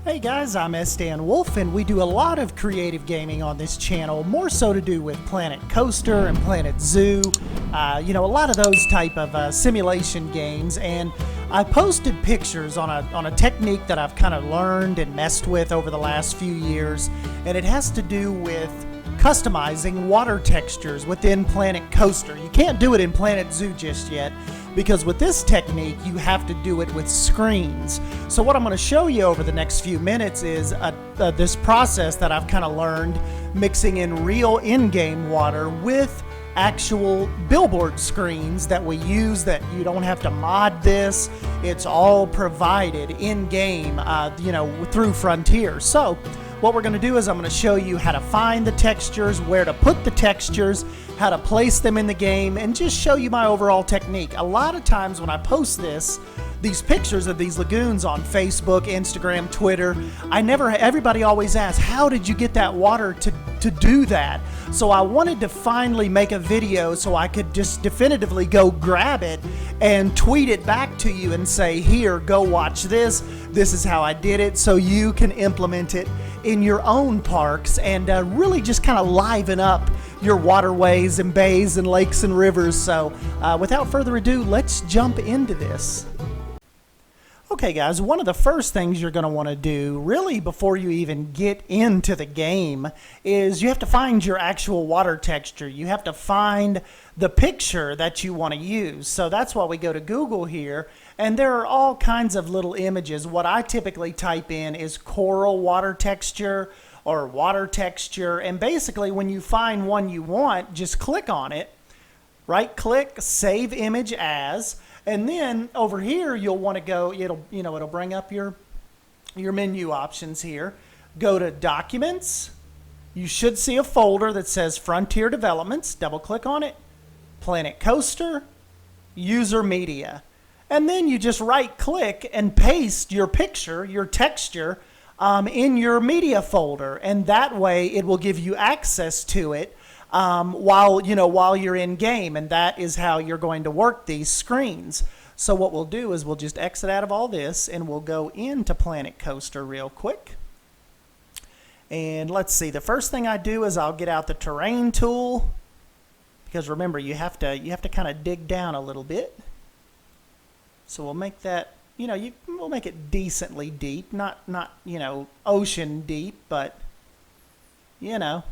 Hey guys, I'm Sdanwolf, and we do a lot of creative gaming on this channel, more so to do with Planet Coaster and Planet Zoo, a lot of those type of simulation games. And I posted pictures on a technique that I've kind of learned and messed with over the last few years, and it has to do with customizing water textures within Planet Coaster. You can't do it in Planet Zoo just yet, because with this technique you have to do it with screens. So what I'm going to show you over the next few minutes is this process that I've kind of learned, mixing in real in-game water with actual billboard screens that we use, that you don't have to mod this. It's all provided in-game through Frontier. So what we're going to do is I'm going to show you how to find the textures, where to put the textures, how to place them in the game, and just show you my overall technique. A lot of times when I post these pictures of these lagoons on Facebook, Instagram, Twitter, everybody always asks, how did you get that water to do that? So I wanted to finally make a video so I could just definitively go grab it and tweet it back to you and say, here, go watch this. This is how I did it, so you can implement it in your own parks and really just kind of liven up your waterways and bays and lakes and rivers. So without further ado, let's jump into this. Okay guys, one of the first things you're going to want to do, really before you even get into the game, is you have to find your actual water texture. You have to find the picture that you want to use. So that's why we go to Google here, and there are all kinds of little images. What I typically type in is coral water texture or water texture, and basically when you find one you want, just click on it, right click, save image as, and then over here you'll want to go, it'll bring up your menu options here. Go to Documents. You should see a folder that says Frontier Developments. Double click on it. Planet Coaster, User Media. And then you just right click and paste your picture, your texture, in your media folder, and that way it will give you access to it while you're in game, and that is how you're going to work these screens. So what we'll do is we'll just exit out of all this and we'll go into Planet Coaster real quick. And let's see, the first thing I do is I'll get out the terrain tool, because remember you have to kind of dig down a little bit. So we'll make that, we'll make it decently deep, not ocean deep, but let's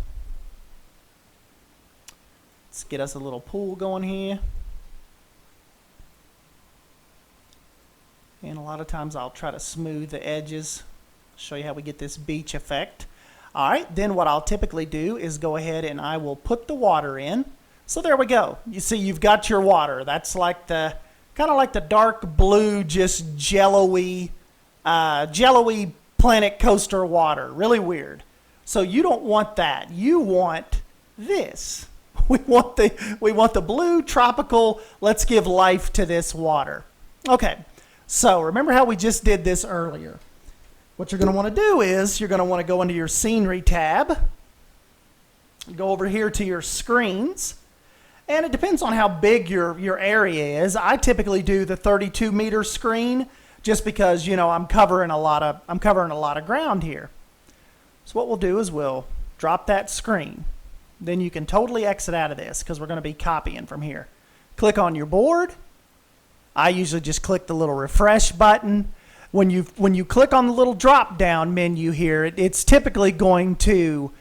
get us a little pool going here. And a lot of times I'll try to smooth the edges, show you how we get this beach effect. All right, then what I'll typically do is go ahead and I will put the water in. So there we go. You see, you've got your water. That's like the kind of like the dark blue, just jello-y Planet Coaster water. Really weird. So you don't want that. You want this. We want the blue tropical, let's give life to this water. Okay, so remember how we just did this earlier. What you're going to want to do is you're going to want to go into your Scenery tab, go over here to your screens, and it depends on how big your area is. I typically do the 32-meter screen just because, I'm covering a lot of ground here. So what we'll do is we'll drop that screen. Then you can totally exit out of this because we're going to be copying from here. Click on your board. I usually just click the little refresh button. When you click on the little drop down menu here, it's typically going to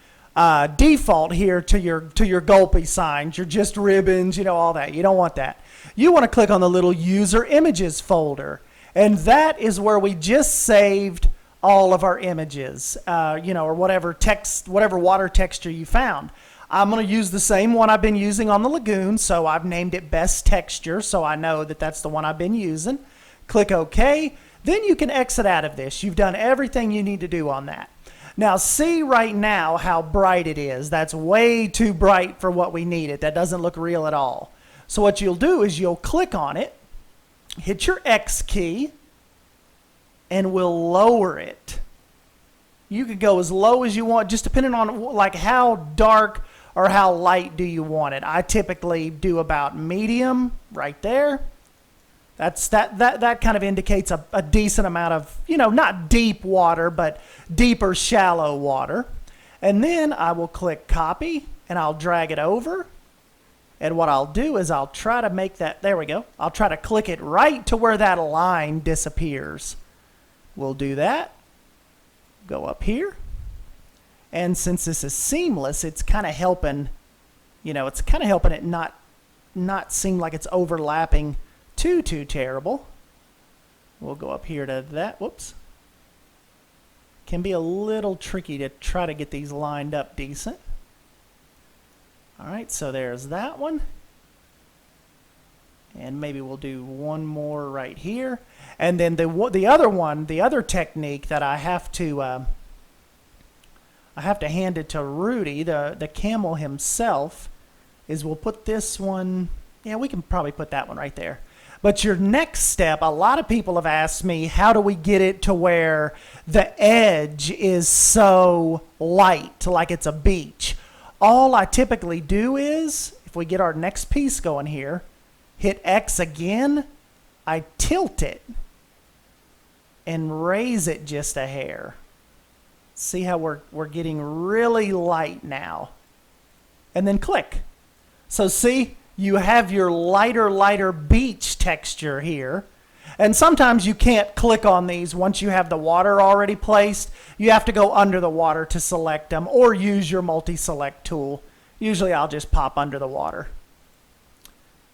default here to your gulpy signs, your just ribbons, all that. You don't want that. You want to click on the little user images folder, and that is where we just saved all of our images, or whatever water texture you found. I'm going to use the same one I've been using on the lagoon, so I've named it Best Texture, so I know that that's the one I've been using. Click OK. Then you can exit out of this. You've done everything you need to do on that. Now see right now how bright it is. That's way too bright for what we needed. That doesn't look real at all. So what you'll do is you'll click on it, hit your X key, and we'll lower it. You could go as low as you want, just depending on like how dark or how light do you want it. I typically do about medium right there. That kind of indicates a decent amount of, not deep water, but deeper shallow water. And then I will click copy and I'll drag it over. And what I'll do is I'll try to make that, there we go. I'll try to click it right to where that line disappears. We'll do that. Go up here. And since this is seamless, it's kind of helping, it's kind of helping it not seem like it's overlapping too terrible. We'll go up here to that. Whoops. Can be a little tricky to try to get these lined up decent. All right, so there's that one. And maybe we'll do one more right here. And then the other one, the other technique that I have to hand it to Rudy, the camel himself, is we'll put this one, yeah, we can probably put that one right there. But your next step, a lot of people have asked me, how do we get it to where the edge is so light, like it's a beach? All I typically do is, if we get our next piece going here, hit X again, I tilt it and raise it just a hair. See how we're getting really light now. And then click. So see, you have your lighter beach texture here. And sometimes you can't click on these once you have the water already placed. You have to go under the water to select them or use your multi-select tool. Usually I'll just pop under the water.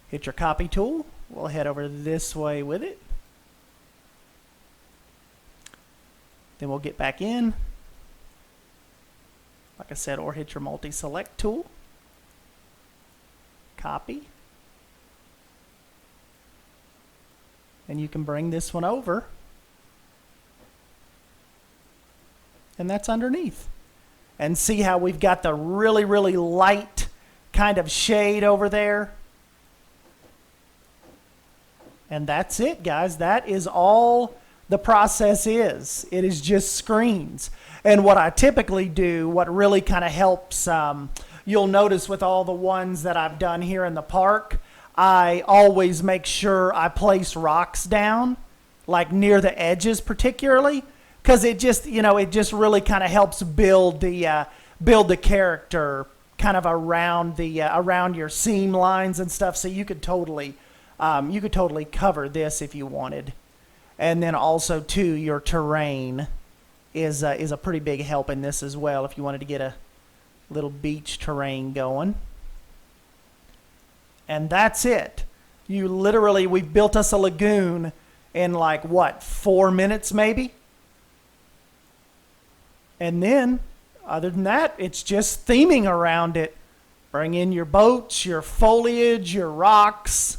Hit your copy tool. We'll head over this way with it. Then we'll get back in. Like I said, or hit your multi-select tool. Copy. And you can bring this one over. And that's underneath. And see how we've got the really light kind of shade over there? And that's it, guys. That is all the process is. It is just screens. And what I typically do, what really kind of helps, you'll notice with all the ones that I've done here in the park, I always make sure I place rocks down, like near the edges particularly, because it just, it just really kind of helps build the character kind of around your seam lines and stuff. So you could totally cover this if you wanted. And then also too, your terrain is a pretty big help in this as well if you wanted to get a little beach terrain going. And that's it. We've built us a lagoon in like what, 4 minutes maybe? And then other than that, it's just theming around it. Bring in your boats, your foliage, your rocks,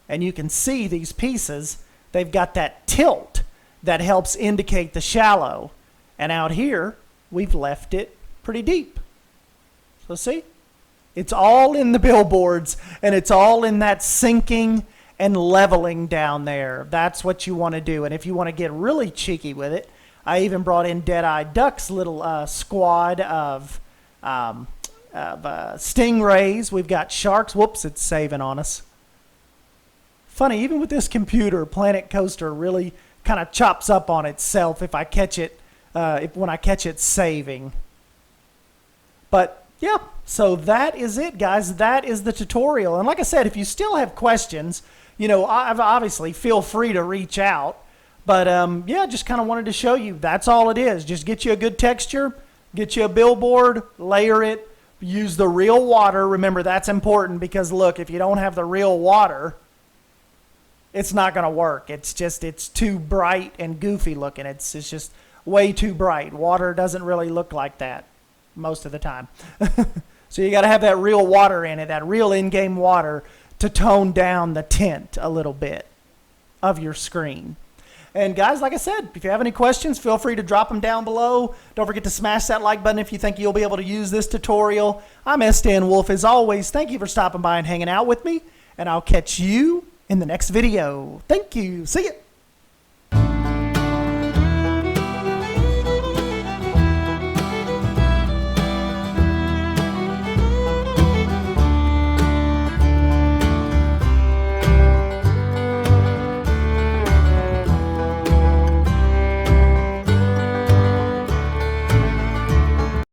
and you can see these pieces, they've got that tilt that helps indicate the shallow. And out here, we've left it pretty deep. So see, it's all in the billboards and it's all in that sinking and leveling down there. That's what you want to do. And if you want to get really cheeky with it, I even brought in Dead-Eye Duck's little squad of stingrays. We've got sharks. Whoops, it's saving on us. Funny, even with this computer, Planet Coaster really kind of chops up on itself if I catch it, when I catch it saving. But yeah, so that is it, guys. That is the tutorial. And like I said, if you still have questions, obviously feel free to reach out. But yeah, just kind of wanted to show you. That's all it is. Just get you a good texture, get you a billboard, layer it, use the real water. Remember, that's important because look, if you don't have the real water, it's not going to work. It's too bright and goofy looking. It's just way too bright. Water doesn't really look like that most of the time. So you got to have that real water in it, that real in-game water to tone down the tint a little bit of your screen. And guys, like I said, if you have any questions, feel free to drop them down below. Don't forget to smash that like button if you think you'll be able to use this tutorial. I'm Sdanwolf. As always, thank you for stopping by and hanging out with me, and I'll catch you in the next video. Thank you. See ya.